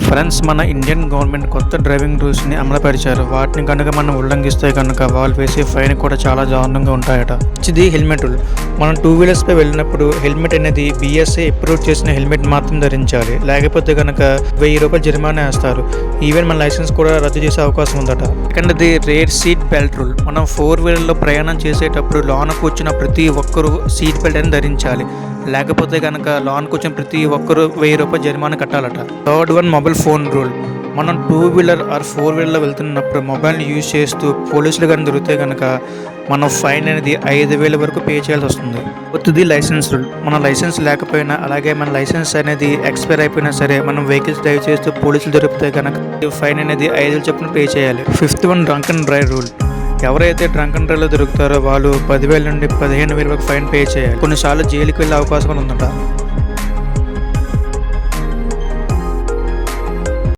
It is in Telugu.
ఫ్రెండ్స్, మన ఇండియన్ గవర్నమెంట్ కొత్త డ్రైవింగ్ రూల్స్ని అమలుపరిచారు. వాటిని కనుక మనం ఉల్లంఘిస్తే కనుక వాళ్ళు వేసే ఫైన్ కూడా చాలా దారుణంగా ఉంటాయట. ఇది హెల్మెట్ రూల్. మనం 2 వీలర్స్పై వెళ్ళినప్పుడు హెల్మెట్ అనేది BSA అప్రూవ్ చేసిన హెల్మెట్ మాత్రం ధరించాలి. లేకపోతే కనుక ₹1000 జరిమానా వేస్తారు. ఈవెన్ మన లైసెన్స్ కూడా రద్దు చేసే అవకాశం ఉందట. సెకండ్ది రేర్ సీట్ బెల్ట్ రూల్. మనం 4 వీలర్లో ప్రయాణం చేసేటప్పుడు లోన కూర్చున్న ప్రతి ఒక్కరూ సీట్ బెల్ట్ అని ధరించాలి. లేకపోతే కనుక లోన్ కూర్చొని ప్రతి ఒక్కరూ ₹1000 జరిమానా కట్టాలట. Third one mobile phone rule. మనం 2 వీలర్ ఆర్ 4 వీలర్లో వెళ్తున్నప్పుడు మొబైల్ని యూజ్ చేస్తూ పోలీసులు కానీ దొరికితే కనుక మనం ఫైన్ అనేది 5,000 వరకు పే చేయాల్సి వస్తుంది. ఫోర్త్ది లైసెన్స్ రూల్. మన లైసెన్స్ లేకపోయినా అలాగే మన లైసెన్స్ అనేది ఎక్స్పైర్ అయిపోయినా సరే మనం వెహికల్స్ డ్రైవ్ చేస్తూ పోలీసులు దొరికితే కనుక ఫైన్ అనేది 5,000 చొప్పున పే చేయాలి. Fifth one drunk and drive rule. ఎవరైతే డ్రంక్ అండ్ డ్రైవ్లో దొరుకుతారో వాళ్ళు 10,000 నుండి 15,000 వరకు ఫైన్ పే చేయాలి. కొన్నిసార్లు జైలుకి వెళ్ళే అవకాశం ఉందట.